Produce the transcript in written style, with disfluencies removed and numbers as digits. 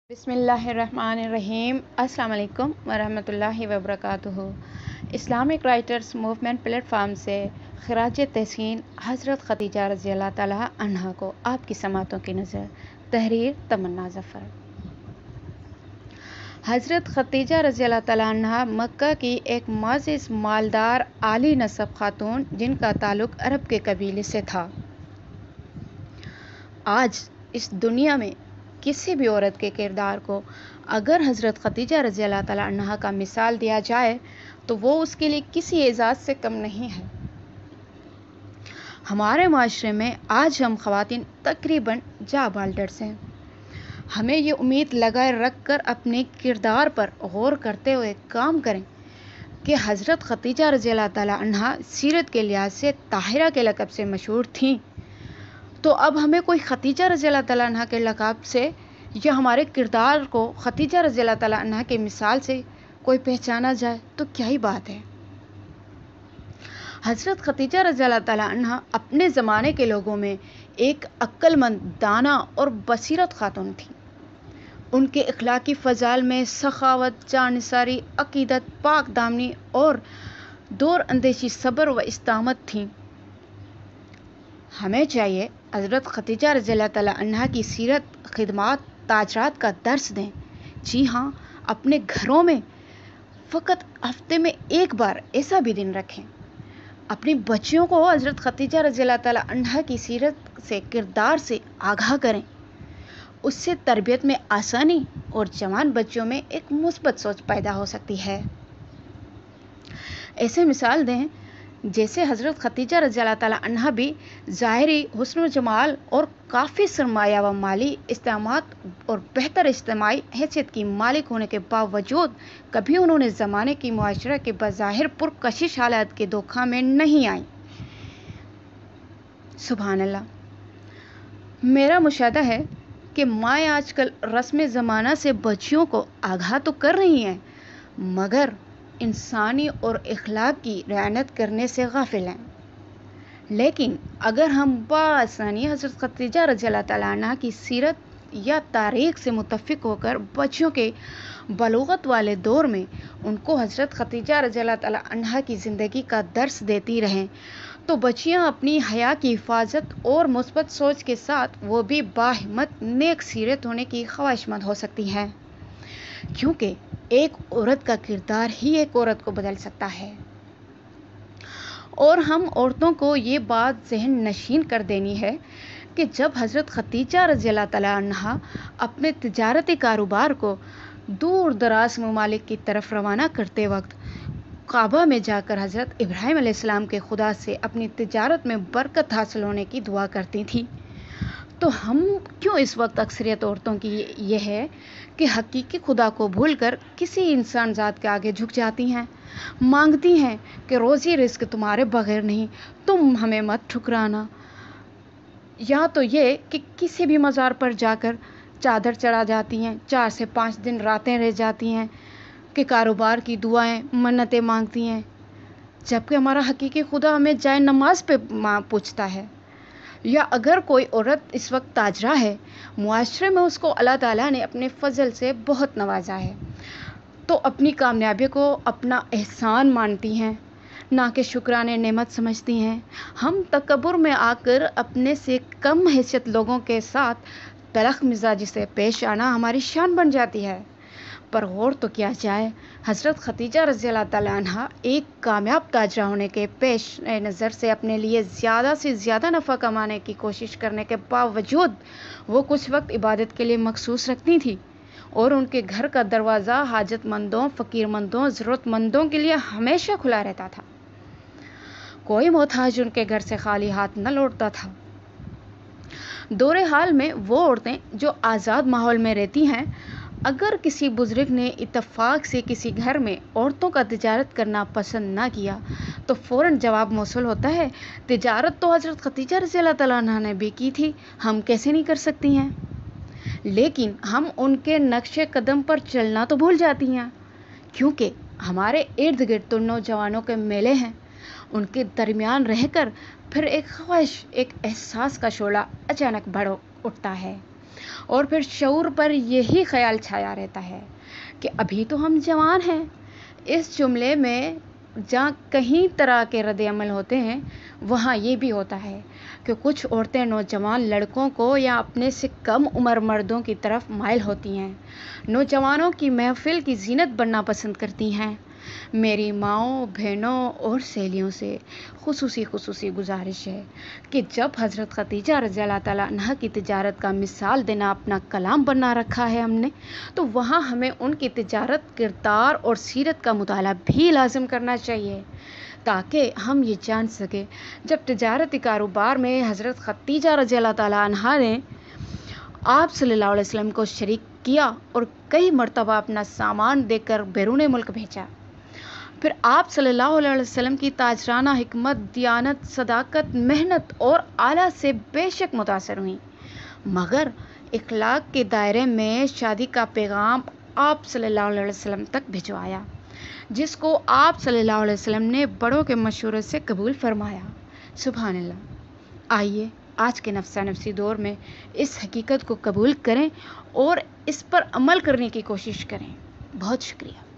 بسم اللہ الرحمن الرحیم۔ السلام علیکم ورحمۃ اللہ وبرکاتہ۔ Islamic writers movement plate form سے خراج تحسین حضرت خدیجہ رضی اللہ تعالیٰ عنہا کو آپ کی سماعتوں کی نظر۔ تحریر تمنا ظفر۔ حضرت خدیجہ رضی اللہ تعالیٰ عنہا مکہ کی ایک معزز مالدار عالی نسب خاتون جن کا تعلق عرب کے قبیلے سے تھا۔ آج اس دنیا میں کسی بھی عورت کے کردار کو اگر حضرت خدیجہ رضی اللہ تعالیٰ عنہا کا مثال دیا جائے تو وہ اس کے لیے کسی اعزاز سے کم نہیں ہے۔ ہمارے معاشرے میں آج ہم خواتین تقریباً جاں بالڈرز ہیں۔ ہمیں یہ امید لگائے رکھ کر اپنے کردار پر غور کرتے ہوئے کام کریں کہ حضرت خدیجہ رضی اللہ تعالیٰ عنہا سیرت کے لحاظ سے طاہرہ کے لقب سے مشہور تھیں، تو اب ہمیں کوئی خدیجہ رضی اللہ تعالیٰ عنہ کے لقب سے یا ہمارے کردار کو خدیجہ رضی اللہ تعالیٰ عنہ کے مثال سے کوئی پہچانا جائے تو کیا ہی بات ہے۔ حضرت خدیجہ رضی اللہ تعالیٰ عنہ اپنے زمانے کے لوگوں میں ایک عقل مند، دانا اور بصیرت خاتون تھی۔ ان کے اخلاقی فضائل میں سخاوت، جانثاری، عقیدت، پاک دامنی اور دور اندیشی، صبر و استقامت تھیں۔ ہمیں چاہیے حضرت خدیجہ رضی اللہ تعالیٰ عنہ کی سیرت، خدمات، تاجرات کا درس دیں۔ جی ہاں، اپنے گھروں میں فقط ہفتے میں ایک بار ایسا بھی دن رکھیں۔ اپنی بچیوں کو حضرت خدیجہ رضی اللہ تعالیٰ عنہ کی سیرت سے، کردار سے آگاہ کریں۔ اس سے تربیت میں آسانی اور جوان بچوں میں ایک مثبت سوچ پیدا ہو سکتی ہے۔ ایسے مثال دیں جیسے حضرت خدیجہ رضی اللہ تعالیٰ عنہ بھی ظاہری حسن و جمال اور کافی سرمایہ و مالی استعمال اور بہتر اجتماعی حیثیت کی مالک ہونے کے باوجود کبھی انہوں نے زمانے کی معاشرہ کے بظاہر پرکشش حالات کے دھوکہ میں نہیں آئیں۔ سبحان اللہ۔ میرا مشاہدہ ہے کہ مائیں آج کل رسم زمانہ سے بچیوں کو آگاہ تو کر رہی ہیں مگر انسانی اور اخلاق کی رعایت کرنے سے غافل ہیں۔ لیکن اگر ہم بآسانی حضرت خدیجہ رضی اللہ تعالیٰ عنہ کی سیرت یا تاریخ سے متفق ہو کر بچیوں کے بلوغت والے دور میں ان کو حضرت خدیجہ رضی اللہ تعالیٰ عنہ کی زندگی کا درس دیتی رہیں تو بچیاں اپنی حیا کی حفاظت اور مثبت سوچ کے ساتھ وہ بھی باہمت، نیک سیرت ہونے کی خواہشمند ہو سکتی ہیں، کیونکہ ایک عورت کا کردار ہی ایک عورت کو بدل سکتا ہے۔ اور ہم عورتوں کو یہ بات ذہن نشین کر دینی ہے کہ جب حضرت خدیجہ رضی اللہ تعالیٰ عنہا اپنے تجارتی کاروبار کو دور دراز ممالک کی طرف روانہ کرتے وقت کعبہ میں جا کر حضرت ابراہیم علیہ السلام کے خدا سے اپنی تجارت میں برکت حاصل ہونے کی دعا کرتی تھیں، تو ہم کیوں اس وقت اکثریت عورتوں کی یہ ہے کہ حقیقی خدا کو بھول کر کسی انسان ذات کے آگے جھک جاتی ہیں، مانگتی ہیں کہ روزی رزق تمہارے بغیر نہیں، تم ہمیں مت ٹھکرانا، یا تو یہ کہ کسی بھی مزار پر جا کر چادر چڑھا جاتی ہیں، 4 سے 5 دن راتیں رہ جاتی ہیں کہ کاروبار کی دعائیں، منتیں مانگتی ہیں، جبکہ ہمارا حقیقی خدا ہمیں جائے نماز پہ پوچھتا ہے۔ یا اگر کوئی عورت اس وقت تاجرہ ہے، معاشرے میں اس کو اللہ تعالیٰ نے اپنے فضل سے بہت نوازا ہے، تو اپنی کامیابی کو اپنا احسان مانتی ہیں، نہ کہ شکرانے نعمت سمجھتی ہیں۔ ہم تکبر میں آ کر اپنے سے کم حیثیت لوگوں کے ساتھ تلخ مزاجی سے پیش آنا ہماری شان بن جاتی ہے۔ پر غور تو کیا جائے، حضرت خدیجہ رضی اللہ تعالیٰ عنہ ایک کامیاب تاجرہ ہونے کے پیش نظر سے اپنے لیے زیادہ سے زیادہ نفع کمانے کی کوشش کرنے کے باوجود وہ کچھ وقت عبادت کے لیے مخصوص رکھتی تھی، اور ان کے گھر کا دروازہ حاجت مندوں، فقیر مندوں، ضرورت مندوں کے لیے ہمیشہ کھلا رہتا تھا۔ کوئی محتاج ان کے گھر سے خالی ہاتھ نہ لوٹتا تھا۔ دور حال میں وہ عورتیں جو آزاد ماحول میں رہتی ہیں، اگر کسی بزرگ نے اتفاق سے کسی گھر میں عورتوں کا تجارت کرنا پسند نہ کیا تو فوراً جواب موصول ہوتا ہے، تجارت تو حضرت خدیجہ رضی اللہ تعالیٰ عنہ نے بھی کی تھی، ہم کیسے نہیں کر سکتی ہیں؟ لیکن ہم ان کے نقش قدم پر چلنا تو بھول جاتی ہیں، کیونکہ ہمارے ارد گرد تو نوجوانوں کے میلے ہیں، ان کے درمیان رہ کر پھر ایک خواہش، ایک احساس کا شعلہ اچانک بڑھ اٹھتا ہے اور پھر شعور پر یہی خیال چھایا رہتا ہے کہ ابھی تو ہم جوان ہیں۔ اس جملے میں جہاں کہیں طرح کے رد عمل ہوتے ہیں، وہاں یہ بھی ہوتا ہے کہ کچھ عورتیں نوجوان لڑکوں کو یا اپنے سے کم عمر مردوں کی طرف مائل ہوتی ہیں، نوجوانوں کی محفل کی زینت بننا پسند کرتی ہیں۔ میری ماؤں، بہنوں اور سہیلیوں سے خصوصی گزارش ہے کہ جب حضرت خدیجہ رضی اللہ تعالیٰ عنہا کی تجارت کا مثال دینا اپنا کلام بنا رکھا ہے ہم نے، تو وہاں ہمیں ان کی تجارت، کردار اور سیرت کا مطالعہ بھی لازم کرنا چاہیے، تاکہ ہم یہ جان سکیں جب تجارتی کاروبار میں حضرت خدیجہ رضی اللہ تعالیٰ عنہا نے آپ صلی اللہ علیہ وسلم کو شریک کیا اور کئی مرتبہ اپنا سامان دے کر بیرون ملک بھیجا، پھر آپ صلی اللہ علیہ وسلم کی تاجرانہ حکمت، دیانت، صداقت، محنت اور اعلیٰ سے بے شک متاثر ہوئیں، مگر اخلاق کے دائرے میں شادی کا پیغام آپ صلی اللہ علیہ وسلم تک بھجوایا، جس کو آپ صلی اللہ علیہ وسلم نے بڑوں کے مشورے سے قبول فرمایا۔ سبحان اللہ۔ آئیے آج کے نفسا نفسی دور میں اس حقیقت کو قبول کریں اور اس پر عمل کرنے کی کوشش کریں۔ بہت شکریہ۔